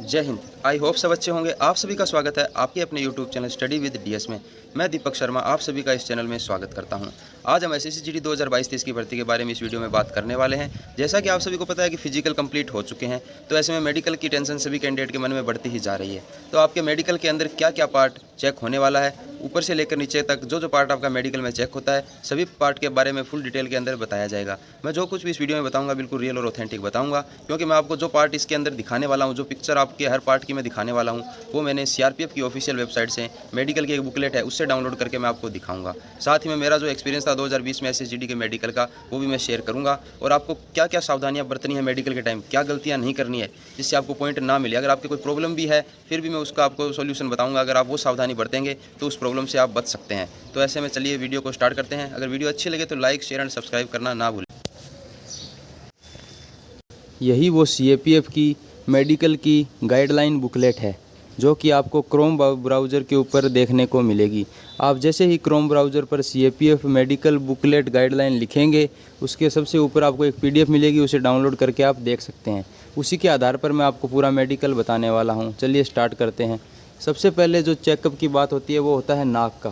जय Hind. I hope सब अच्छे होंगे। आप सभी का स्वागत है आपके अपने YouTube channel study with DS में। मैं दीपक शर्मा आप सभी का इस चैनल में स्वागत करता हूं। आज हम एसएससी जीडी 2022-23 की भर्ती के बारे में इस वीडियो में बात करने वाले हैं। जैसा कि आप सभी को पता है कि फिजिकल कंप्लीट हो चुके हैं, तो ऐसे में मेडिकल की टेंशन सभी कैंडिडेट के मन में बढ़ती ही जा रही है। तो आपके मेडिकल के अंदर क्या क्या पार्ट चेक होने वाला है, ऊपर से लेकर नीचे तक जो पार्ट आपका मेडिकल में चेक होता है, सभी पार्ट के बारे में फुल डिटेल के अंदर बताया जाएगा। मैं जो कुछ भी इस वीडियो में बताऊंगा बिल्कुल रियल और ऑथेंटिक बताऊंगा, क्योंकि मैं आपको जो पार्ट इसके अंदर दिखाने वाला हूं, जो पिक्चर आपके हर पार्ट की मैं दिखाने वाला हूं, वो मैंने सीआरपीएफ की ऑफिशियल वेबसाइट से मेडिकल की एक बुकलेट है उससे डाउनलोड करके मैं आपको दिखाऊंगा। साथ ही में मेरा जो एक्सपीरियंस था 2020 में एसएसजीडी के मेडिकल का, वो भी मैं शेयर करूंगा। और आपको क्या क्या सावधानियां बरतनी है मेडिकल के टाइम, क्या गलतियां नहीं करनी है जिससे आपको पॉइंट ना मिले। अगर आपकी कोई प्रॉब्लम भी है फिर भी मैं उसका आपको सोल्यूशन बताऊंगा। अगर आप वो सावधानी बरतेंगे तो उस प्रॉब्लम से आप बच सकते हैं। तो ऐसे में चलिए वीडियो को स्टार्ट करते हैं। अगर वीडियो अच्छी लगे तो लाइक, शेयर एंड सब्सक्राइब करना ना भूलें। यही वो सीएपीएफ की मेडिकल की गाइडलाइन बुकलेट है जो कि आपको क्रोम ब्राउज़र के ऊपर देखने को मिलेगी। आप जैसे ही क्रोम ब्राउज़र पर सीएपीएफ मेडिकल बुकलेट गाइडलाइन लिखेंगे, उसके सबसे ऊपर आपको एक पीडीएफ मिलेगी, उसे डाउनलोड करके आप देख सकते हैं। उसी के आधार पर मैं आपको पूरा मेडिकल बताने वाला हूं। चलिए स्टार्ट करते हैं। सबसे पहले जो चेकअप की बात होती है वो होता है नाक का।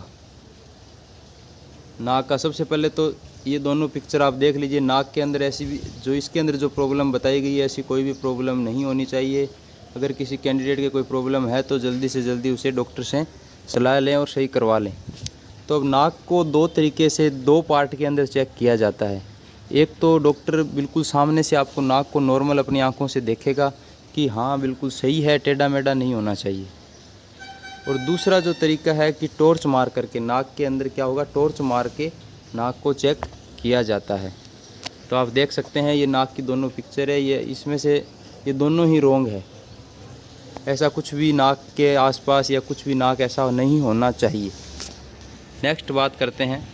सबसे पहले तो ये दोनों पिक्चर आप देख लीजिए। नाक के अंदर ऐसी भी जो इसके अंदर जो प्रॉब्लम बताई गई है, ऐसी कोई भी प्रॉब्लम नहीं होनी चाहिए। अगर किसी कैंडिडेट के कोई प्रॉब्लम है तो जल्दी से जल्दी उसे डॉक्टर से सलाह लें और सही करवा लें। तो अब नाक को दो तरीके से दो पार्ट के अंदर चेक किया जाता है। एक तो डॉक्टर बिल्कुल सामने से आपको नाक को नॉर्मल अपनी आंखों से देखेगा कि हाँ बिल्कुल सही है, टेढ़ा मेढ़ा नहीं होना चाहिए। और दूसरा जो तरीका है कि टॉर्च मार करके नाक के अंदर क्या होगा, टॉर्च मार के नाक को चेक किया जाता है। तो आप देख सकते हैं ये नाक की दोनों पिक्चर है, ये इसमें से ये दोनों ही रॉन्ग है। ऐसा कुछ भी नाक के आसपास या कुछ भी नाक ऐसा नहीं होना चाहिए। नेक्स्ट बात करते हैं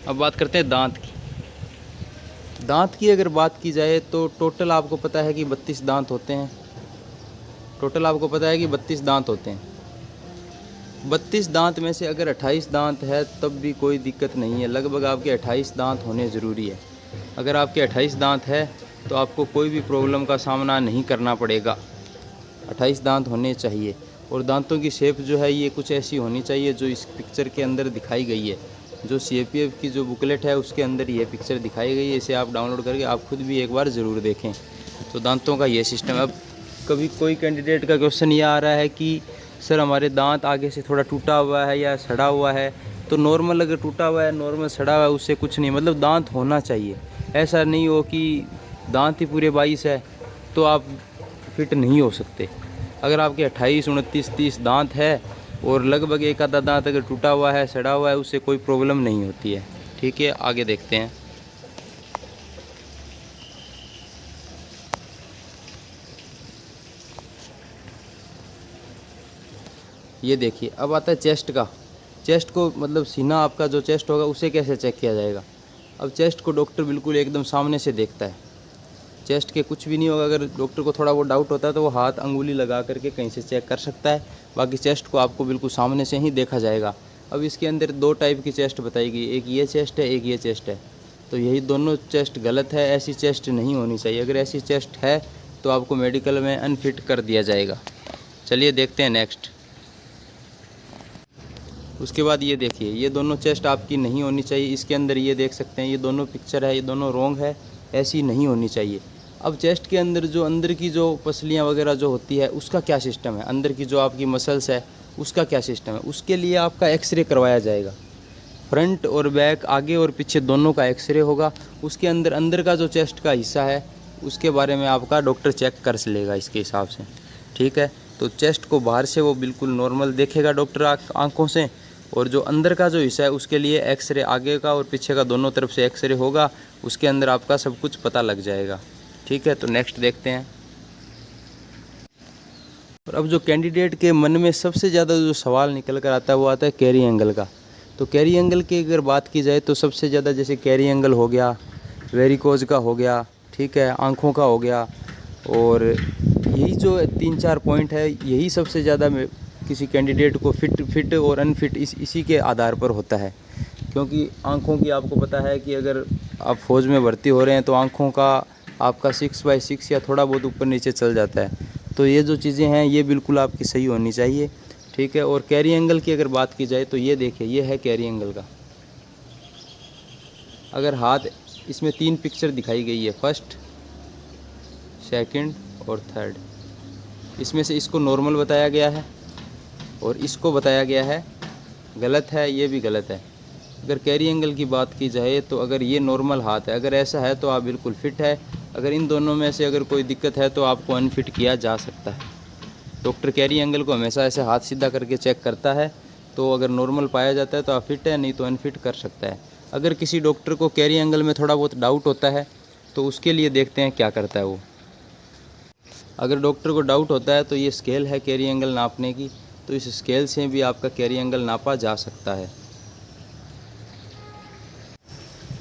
अब बात करते हैं दांत की। दांत की अगर बात की जाए तो टोटल आपको पता है कि 32 दांत होते हैं। 32 दांत में से अगर 28 दांत है तब भी कोई दिक्कत नहीं है। लगभग आपके 28 दांत होने ज़रूरी है। अगर आपके 28 दांत है तो आपको कोई भी प्रॉब्लम का सामना नहीं करना पड़ेगा। 28 दांत होने चाहिए। और दांतों की शेप जो है ये कुछ ऐसी होनी चाहिए जो इस पिक्चर के अंदर दिखाई गई है। जो सीएपीएफ की जो बुकलेट है उसके अंदर ये पिक्चर दिखाई गई है। इसे आप डाउनलोड करके आप खुद भी एक बार ज़रूर देखें। तो दांतों का ये सिस्टम है। अब कभी कोई कैंडिडेट का क्वेश्चन ये आ रहा है कि सर हमारे दांत आगे से थोड़ा टूटा हुआ है या सड़ा हुआ है। तो नॉर्मल अगर टूटा हुआ है, नॉर्मल सड़ा हुआ है, उससे कुछ नहीं, मतलब दांत होना चाहिए। ऐसा नहीं हो कि दांत ही पूरे 22 है तो आप फिट नहीं हो सकते। अगर आपके 28, 29, 30 दांत है और लगभग एक आधा दांत अगर टूटा हुआ है, सड़ा हुआ है, उससे कोई प्रॉब्लम नहीं होती है। ठीक है, आगे देखते हैं। ये देखिए, अब आता है चेस्ट का। चेस्ट को मतलब सीना आपका जो चेस्ट होगा उसे कैसे चेक किया जाएगा। अब चेस्ट को डॉक्टर बिल्कुल एकदम सामने से देखता है। चेस्ट के कुछ भी नहीं होगा। अगर डॉक्टर को थोड़ा वो डाउट होता है तो वो हाथ अंगुली लगा करके कहीं से चेक कर सकता है। बाकी चेस्ट को आपको बिल्कुल सामने से ही देखा जाएगा। अब इसके अंदर दो टाइप की चेस्ट बताई गई, एक ये चेस्ट है, एक ये चेस्ट है। तो यही दोनों चेस्ट गलत है, ऐसी चेस्ट नहीं होनी चाहिए। अगर ऐसी चेस्ट है तो आपको मेडिकल में अनफिट कर दिया जाएगा। चलिए देखते हैं नेक्स्ट। उसके बाद ये देखिए, ये दोनों चेस्ट आपकी नहीं होनी चाहिए। इसके अंदर ये देख सकते हैं, ये दोनों पिक्चर है, ये दोनों रॉन्ग है, ऐसी नहीं होनी चाहिए। अब चेस्ट के अंदर जो अंदर की जो पसलियाँ वगैरह जो होती है उसका क्या सिस्टम है, अंदर की जो आपकी मसल्स है उसका क्या सिस्टम है, उसके लिए आपका एक्सरे करवाया जाएगा। फ्रंट और बैक, आगे और पीछे दोनों का एक्सरे होगा। उसके अंदर अंदर का जो चेस्ट का हिस्सा है उसके बारे में आपका डॉक्टर चेक कर लेगा इसके हिसाब से। ठीक है, तो चेस्ट को बाहर से वो बिल्कुल नॉर्मल देखेगा डॉक्टर आँखों से, और जो अंदर का जो हिस्सा है उसके लिए एक्सरे आगे का और पीछे का दोनों तरफ से एक्सरे होगा। उसके अंदर आपका सब कुछ पता लग जाएगा। ठीक है, तो नेक्स्ट देखते हैं। और अब जो कैंडिडेट के मन में सबसे ज़्यादा जो सवाल निकल कर आता है वो आता है कैरी एंगल का। तो कैरी एंगल की अगर बात की जाए तो सबसे ज़्यादा जैसे कैरी एंगल हो गया, वेरिकोज का हो गया, ठीक है, आँखों का हो गया, और यही जो 3-4 पॉइंट है यही सबसे ज़्यादा किसी कैंडिडेट को फिट और अनफिट इसी के आधार पर होता है। क्योंकि आँखों की आपको पता है कि अगर आप फौज में भर्ती हो रहे हैं तो आँखों का आपका 6/6 या थोड़ा बहुत ऊपर नीचे चल जाता है। तो ये जो चीज़ें हैं ये बिल्कुल आपकी सही होनी चाहिए, ठीक है। और कैरी एंगल की अगर बात की जाए तो ये देखिए, ये है कैरी एंगल का। अगर हाथ, इसमें 3 पिक्चर दिखाई गई है, फर्स्ट, सेकंड और थर्ड। इसमें से इसको नॉर्मल बताया गया है और इसको बताया गया है गलत है, ये भी गलत है। अगर कैरी एंगल की बात की जाए तो अगर ये नॉर्मल हाथ है, अगर ऐसा है तो आप बिल्कुल फिट है। अगर इन दोनों में से अगर कोई दिक्कत है तो आपको अनफिट किया जा सकता है। डॉक्टर कैरी एंगल को हमेशा ऐसे हाथ सीधा करके चेक करता है, तो अगर नॉर्मल पाया जाता है तो आप फिट है, नहीं तो अनफिट कर सकता है। अगर किसी डॉक्टर को कैरी एंगल में थोड़ा बहुत डाउट होता है तो उसके लिए देखते हैं क्या करता है वो। अगर डॉक्टर को डाउट होता है तो ये स्केल है कैरी एंगल नापने की, तो इस स्केल से भी आपका कैरी एंगल नापा जा सकता है।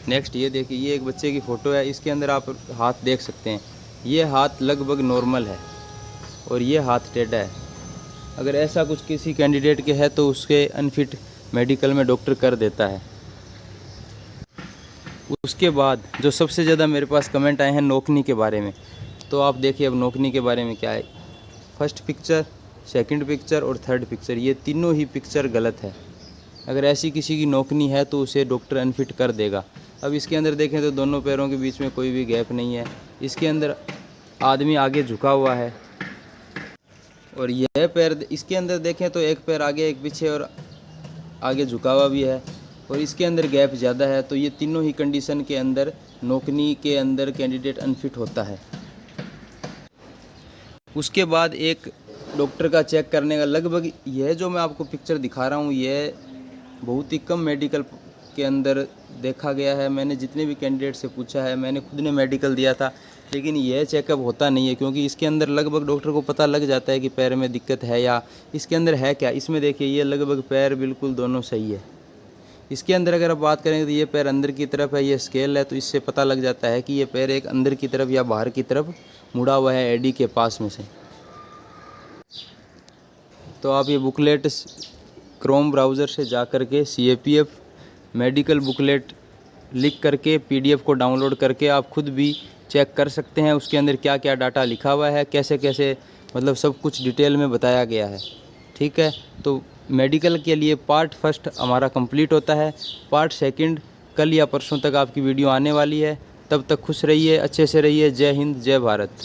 नेक्स्ट ये देखिए, ये एक बच्चे की फ़ोटो है, इसके अंदर आप हाथ देख सकते हैं। ये हाथ लगभग नॉर्मल है और ये हाथ टेढ़ा है। अगर ऐसा कुछ किसी कैंडिडेट के है तो उसके अनफिट मेडिकल में डॉक्टर कर देता है। उसके बाद जो सबसे ज़्यादा मेरे पास कमेंट आए हैं नोकनी के बारे में, तो आप देखिए अब नोकनी के बारे में क्या है। फर्स्ट पिक्चर, सेकंड पिक्चर और थर्ड पिक्चर, ये तीनों ही पिक्चर गलत है। अगर ऐसी किसी की नोकनी है तो उसे डॉक्टर अनफिट कर देगा। अब इसके अंदर देखें तो दोनों पैरों के बीच में कोई भी गैप नहीं है। इसके अंदर आदमी आगे झुका हुआ है और यह पैर, इसके अंदर देखें तो एक पैर आगे एक पीछे और आगे झुका हुआ भी है और इसके अंदर गैप ज़्यादा है। तो ये तीनों ही कंडीशन के अंदर नोकनी के अंदर कैंडिडेट अनफिट होता है। उसके बाद एक डॉक्टर का चेक करने का लगभग, यह जो मैं आपको पिक्चर दिखा रहा हूँ यह बहुत ही कम मेडिकल के अंदर देखा गया है। मैंने जितने भी कैंडिडेट से पूछा है, मैंने खुद ने मेडिकल दिया था, लेकिन यह चेकअप होता नहीं है क्योंकि इसके अंदर लगभग डॉक्टर को पता लग जाता है कि पैर में दिक्कत है या इसके अंदर है क्या। इसमें देखिए ये लगभग पैर बिल्कुल दोनों सही है। इसके अंदर अगर आप बात करें तो ये पैर अंदर की तरफ है, ये स्केल है, तो इससे पता लग जाता है कि ये पैर एक अंदर की तरफ या बाहर की तरफ मुड़ा हुआ है एडी के पास में से। तो आप ये बुकलेट क्रोम ब्राउज़र से जा कर के CAPF मेडिकल बुकलेट लिख करके PDF को डाउनलोड करके आप खुद भी चेक कर सकते हैं उसके अंदर क्या क्या डाटा लिखा हुआ है, कैसे कैसे, मतलब सब कुछ डिटेल में बताया गया है, ठीक है। तो मेडिकल के लिए पार्ट फर्स्ट हमारा कंप्लीट होता है। पार्ट सेकंड कल या परसों तक आपकी वीडियो आने वाली है। तब तक खुश रहिए, अच्छे से रहिए। जय हिंद, जय भारत।